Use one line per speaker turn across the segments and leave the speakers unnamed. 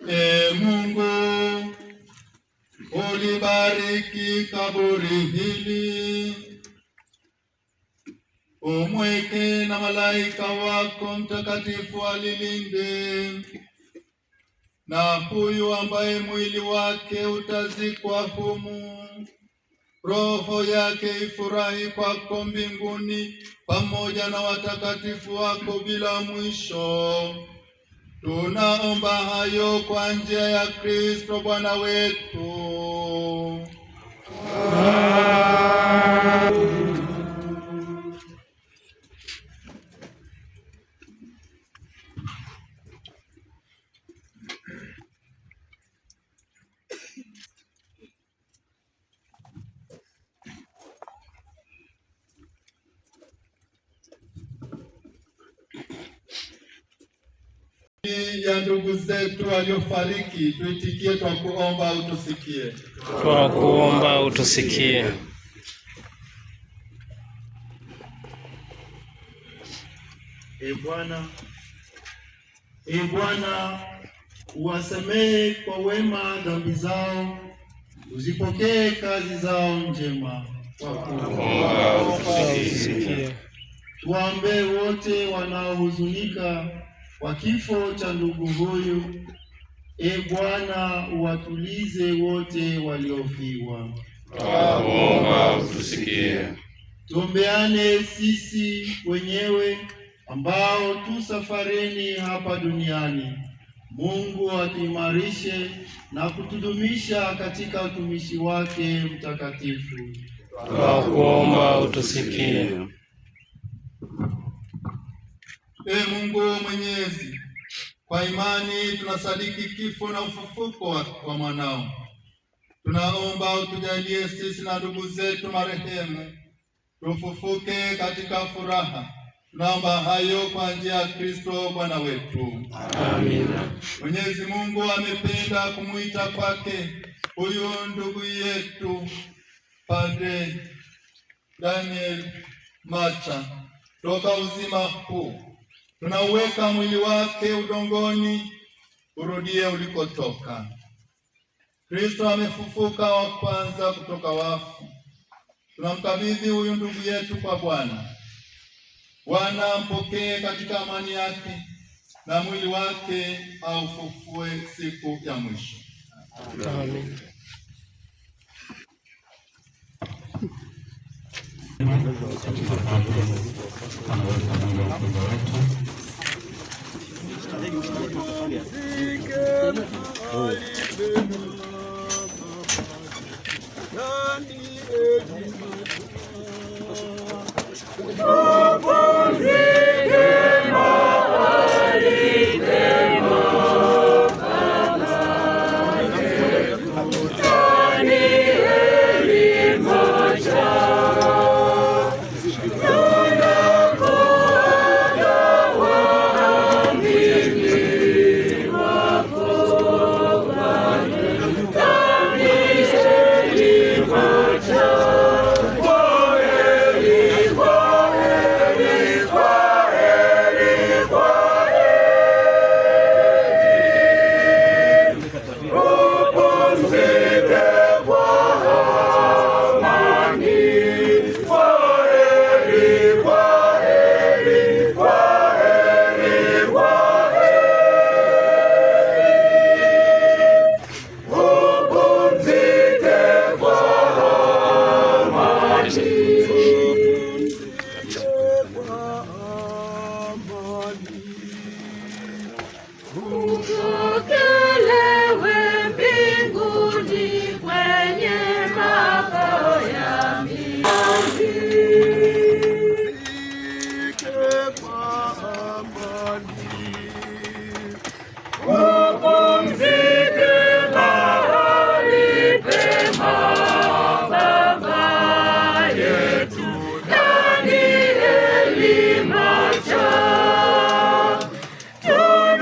Mungu, ulibariki kaburi hili, umweke na malaika wako mtakatifu alilinde, na huyu ambaye mwili wake utazikwa humu, roho yake ifurahi kwako mbinguni pamoja na watakatifu wako bila mwisho. Tunaomba hayo kwa njia ya Kristo Bwana wetu. Ya ndugu zetu waliofariki, tuitikie kwa kuomba utusikie.
Kwa kuomba utusikie.
E Bwana, uwasamehe kwa wema dhambi zao, uzipokee kazi zao njema. Kwa kuomba utusikie. Tuwaombee wote wanaohuzunika kwa kifo cha ndugu huyu. E Bwana, uwatulize wote waliofiwa.
Tuomba utusikie.
Tuombeane sisi wenyewe ambao tu safarini hapa duniani. Mungu atuimarishe na kutudumisha katika utumishi wake mtakatifu.
Tuomba utusikie.
Mungu Mwenyezi, kwa imani tunasadiki kifo na ufufuko wa mwanao. Tunaomba utujalie sisi na ndugu zetu marehemu tufufuke katika furaha. Tunaomba hayo kwa njia ya Kristo Bwana wetu.
Amina.
Mwenyezi Mungu amependa kumuita kwake huyu ndugu yetu Padre Daniel Macha toka uzima huu. Tunauweka mwili wake udongoni, urudie ulikotoka. Kristo amefufuka wa kwanza kutoka wafu. Tunamkabidhi huyu ndugu yetu kwa Bwana. Bwana ampokee katika amani yake na mwili wake aufufue siku ya mwisho.
Amen.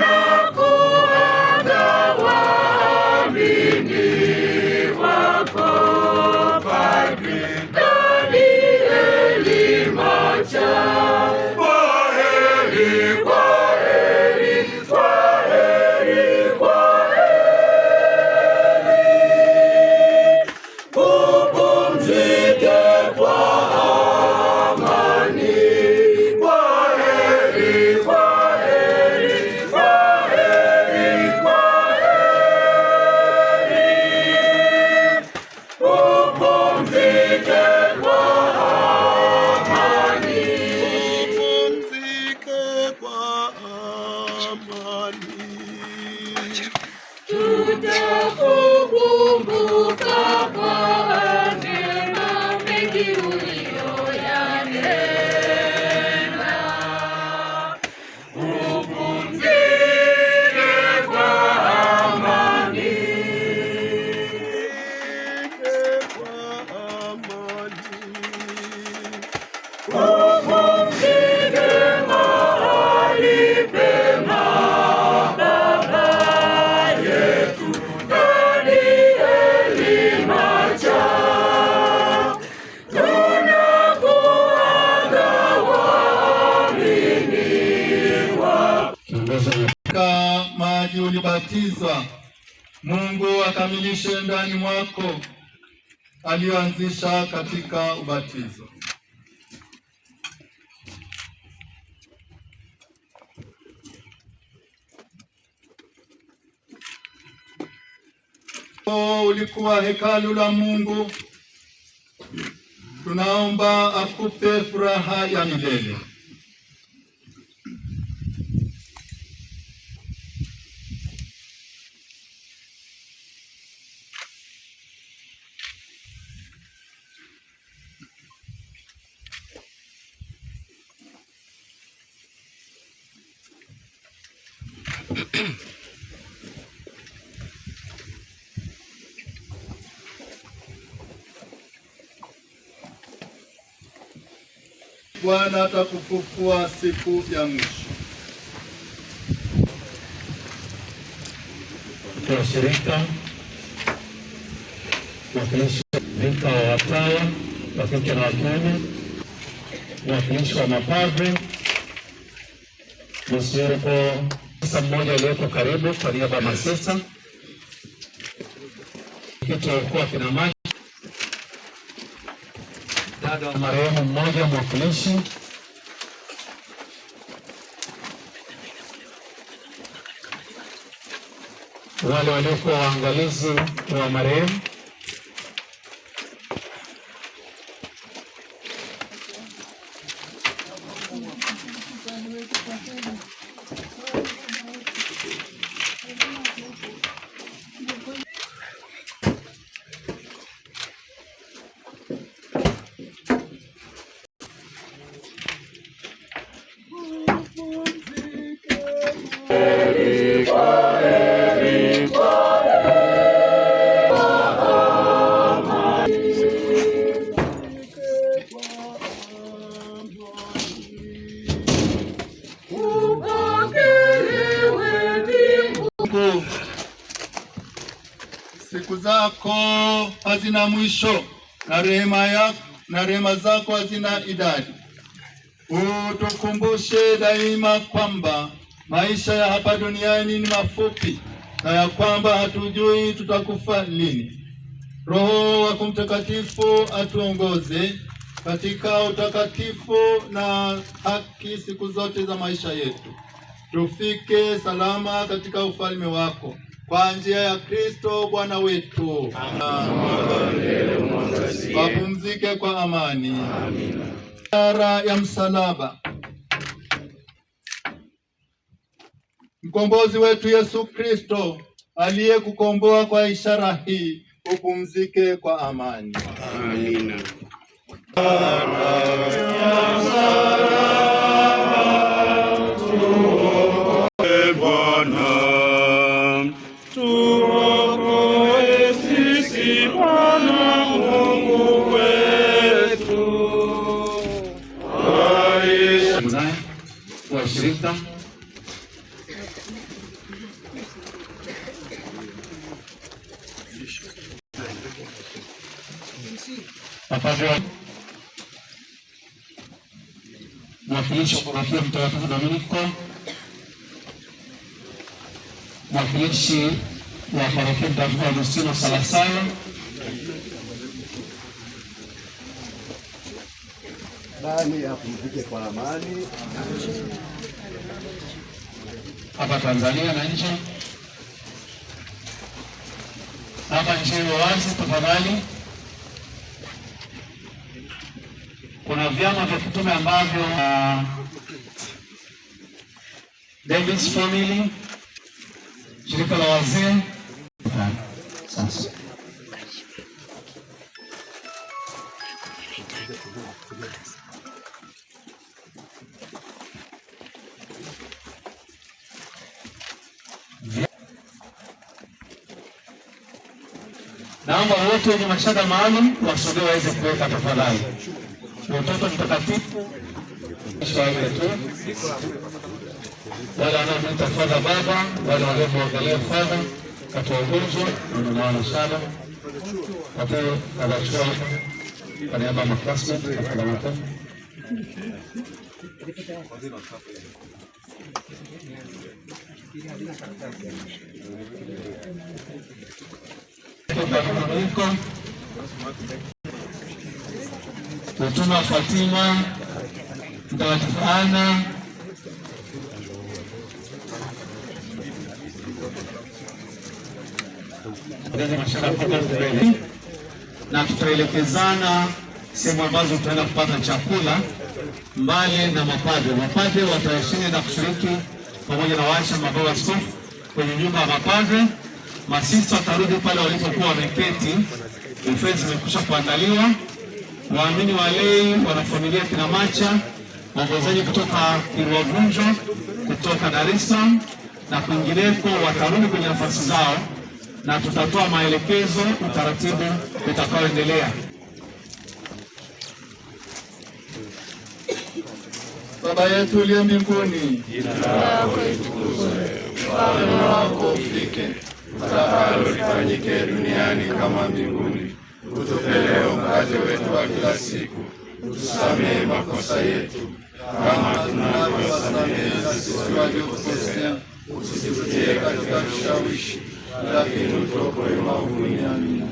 Tunakuwa amani.
Tutakukumbuka kwa mema mengi uliyoyatenda. Upumzike kwa amani. Upumzike mahali pema, Baba yetu Danieli Macha. Tunakuaga waaminiwa.
Katika maji ulibatizwa, Mungu akamilishe ndani mwako aliyoanzisha katika ubatizo. Ulikuwa hekalu la Mungu, tunaomba akupe furaha ya milele. Bwana atakufufua siku ya mwisho.
Washirika, wakilishi rika wa watawa wa kike na wa kiume, wakilishi wa mapadre, msiwepo sasa mmoja aliyeko karibu kwa niaba ya masista, kitu alikuwa kina maji, dada wa marehemu mmoja mwakilishi, wale waliokuwa waangalizi wa marehemu,
siku zako hazina mwisho na rehema zako hazina idadi. Utukumbushe daima kwamba maisha ya hapa duniani ni mafupi na ya kwamba hatujui tutakufa lini. Roho wako Mtakatifu atuongoze katika utakatifu na haki siku zote za maisha yetu, tufike salama katika ufalme wako kwa njia ya Kristo Bwana wetu. Wapumzike kwa amani. Ishara ya msalaba. Mkombozi wetu Yesu Kristo aliyekukomboa kwa ishara hii, upumzike kwa amani.
Amina.
Washirika, mapadre, mwakilishi wa parokia Mtakatifu Dominiko, mwakilishi wa parokia Mtakatifu Agustino Salasayo,
Bali apumzike kwa amani
hapa Tanzania na nje. Hapa nchini wazi, tafadhali. Kuna vyama vya kitume ambavyo David's Family shirika la wazee sasa. Naomba wote wenye mashada maalum wasogee waweze kuweka tafadhali. Mtoto mtakatifu tu wale wanaomuita Father Baba, wale waliomwangalia Father katuongozwa na mashada watu wanachukua kwa niaba ya classmate na kadhalika. Mtuma Fatima, Mtakatifu Ana, na tutaelekezana sehemu ambazo tutaenda kupata chakula mbali na mapadre. Mapadre watashiriki na kushiriki pamoja na waasha mababa askofu kwenye nyumba ya mapadre. Masista watarudi pale walipokuwa wameketi. Buffet zimekwisha kuandaliwa. Waamini walei, wanafamilia kina Macha, waongozaji kutoka Kirwavunjo, kutoka Dar es Salaam na kwingineko watarudi kwenye nafasi zao, na tutatoa maelekezo utaratibu utakaoendelea.
Baba yetu uliye mbinguni,
jina lako litukuzwe, ufalme wako ufike, utakalo lifanyike duniani kama mbinguni. Utupe leo mkate wetu wa kila siku, utusamehe makosa yetu kama tunavyowasamehe sisi waliokosea, usitutie katika kishawishi, lakini utuokoe maovuni. Amina.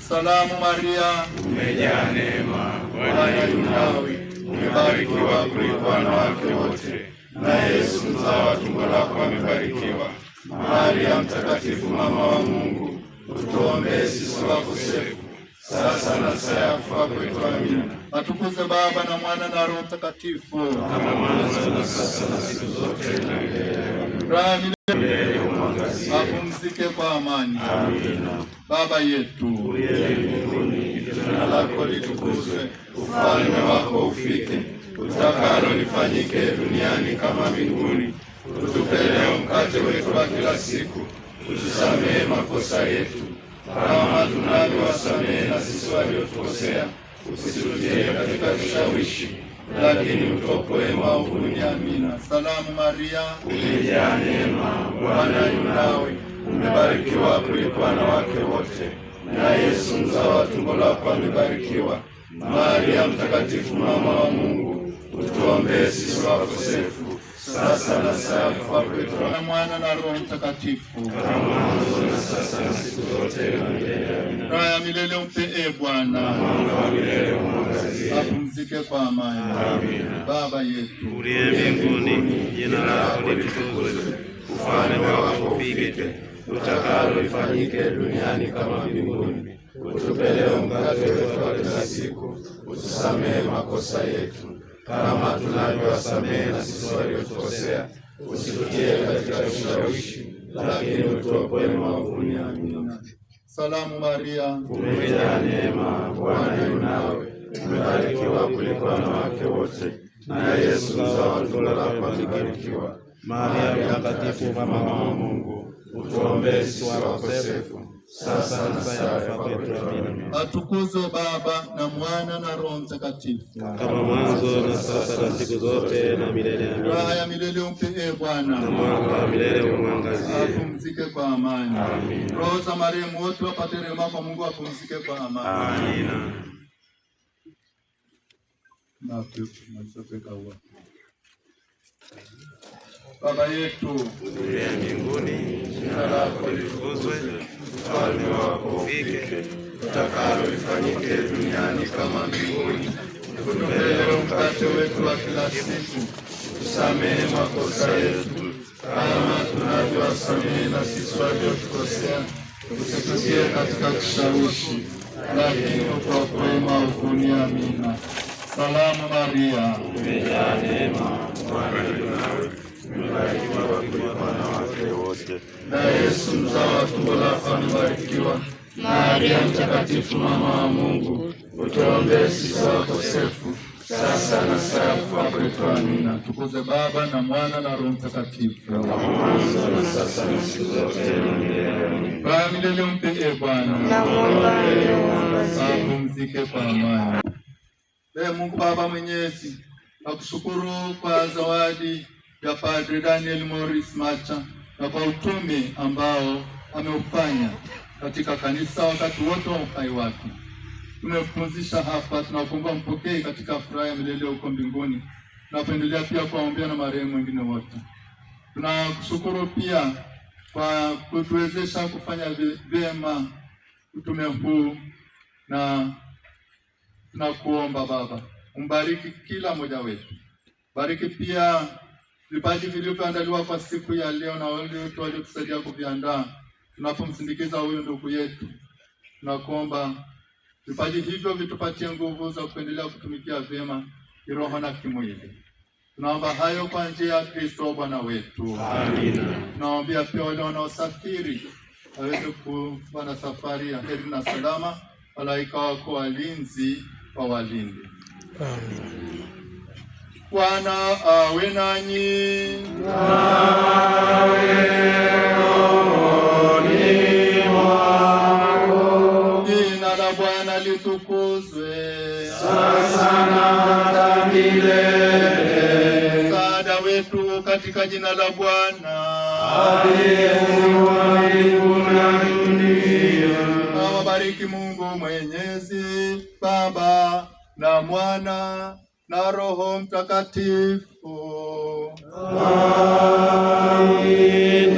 Salamu Maria,
umejaa neema, Bwana yu nawe, umebarikiwa kuliko wanawake wote, na Yesu mzao wa tumbo lako amebarikiwa. Maria mtakatifu, mama wa Mungu, utuombee sisi wakosefu, sasa na saa ya kufa kwetu. Amina.
Atukuzwe Baba na Mwana na Roho Mtakatifu,
kama mwanzo na sasa na siku zote na milele.
Apumzike kwa amani.
Amina.
Baba yetu
uliye mbinguni, jina lako litukuzwe, ufalme wako ufike, utakalo lifanyike duniani kama mbinguni. Utupe leo mkate wetu wa kila siku, utusamehe makosa yetu kama tunavyowasamehe na sisi waliotukosea, usitutie katika kishawishi, lakini utuokoe maovuni. Amina.
Salamu Maria,
umejaa neema, Bwana yu nawe, umebarikiwa kuliko wanawake wote, na Yesu mzao wa tumbo lako amebarikiwa. Maria mtakatifu, mama wa Mungu, utuombee sisi wakosefu, sasa na saa ya kufa kwetu.
na Mwana na Roho Mtakatifu,
kama mwanzo na sasa na siku zote na milele. Amina.
raha ya milele umpe Bwana,
Mwanga wa milele umwangazie.
apumzike kwa amani.
Amina.
Baba yetu
uliye mbinguni, jina lako litukuzwe,
ufalme wako ufike, utakalo lifanyike duniani kama mbinguni. Utupe leo mkate wetu wa kila siku, utusamehe makosa yetu kama tunavyowasamehe na sisi waliotukosea, usitutie katika kishawishi, lakini utuokoe maovuni. Amina.
Salamu Maria,
Umejaa neema, Bwana yu nawe, umebarikiwa kuliko wanawake wote, na Yesu mzao wa tumbo lako amebarikiwa. Maria mtakatifu, mama wa Mungu, utuombee sisi wakosefu, sasa na saa ya kufa kwetu. Amina.
atukuzwe Baba na Mwana na Roho Mtakatifu,
kama mwanzo na sasa na siku zote na milele. Amina.
raha ya milele umpe Bwana,
Mwanga wa milele umwangazie.
apumzike kwa amani.
Amina.
Roho za marehemu wote wapate rehema kwa Mungu, apumzike kwa amani.
Amina.
Baba yetu
Uliye mbinguni, jina lako litukuzwe, ufalme wako ufike, utakalo lifanyike duniani kama mbinguni.
utupe leo mkate wetu wa kila siku,
Tusamehe makosa yetu
kama tunavyowasamehe na sisi waliotukosea, usitutie katika kishawishi, lakini utuokoe maovuni. Amina. Salamu Maria,
umejaa neema, Bwana yu nawe, umebarikiwa kuliko wanawake wote,
wote.
Na Yesu mzao wa tumbo lako amebarikiwa. Maria Mtakatifu, mama wa Mungu, utuombee sisi wakosefu, sasa na saa ya kufa kwetu. Amina.
Tukuze Baba na Mwana na Roho Mtakatifu,
kama mwanzo na sasa na siku zote na milele.
Baba milele umpe Bwana,
Naomba
apumzike kwa amani. Mungu Baba Mwenyezi, nakushukuru kwa zawadi ya Padre Daniel Morris Macha na kwa utume ambao ameufanya katika kanisa wakati wote wa uhai wake. Tumepumzisha hapa, tunakuomba mpokee katika furaha ya milele huko mbinguni. Tunapendelea pia kuwaombea na marehemu wengine wote. Tunakushukuru pia kwa kutuwezesha kufanya vyema utume huu, na tunakuomba Baba umbariki kila mmoja wetu. Bariki pia vipaji vilivyoandaliwa kwa siku ya leo na wale wote waliotusaidia kuviandaa. Tunapomsindikiza huyu ndugu yetu, tunakuomba vipaji hivyo vitupatie nguvu za kuendelea kutumikia vyema kiroho na kimwili. Tunaomba hayo kwa njia ya Kristo Bwana wetu.
Amina.
Tunaombea pia wale wanaosafiri waweze kuwa na safari ya heri na salama. Malaika wako walinzi wawalinde.
Amina.
Bwana awe nanyi. Jina la Bwana litukuzwe
Sasa na hata milele.
Msaada wetu katika jina la Bwana.
Aliyeumba mbingu na dunia.
Awabariki Mungu Mwenyezi, Baba na Mwana na Roho Mtakatifu.
Amina.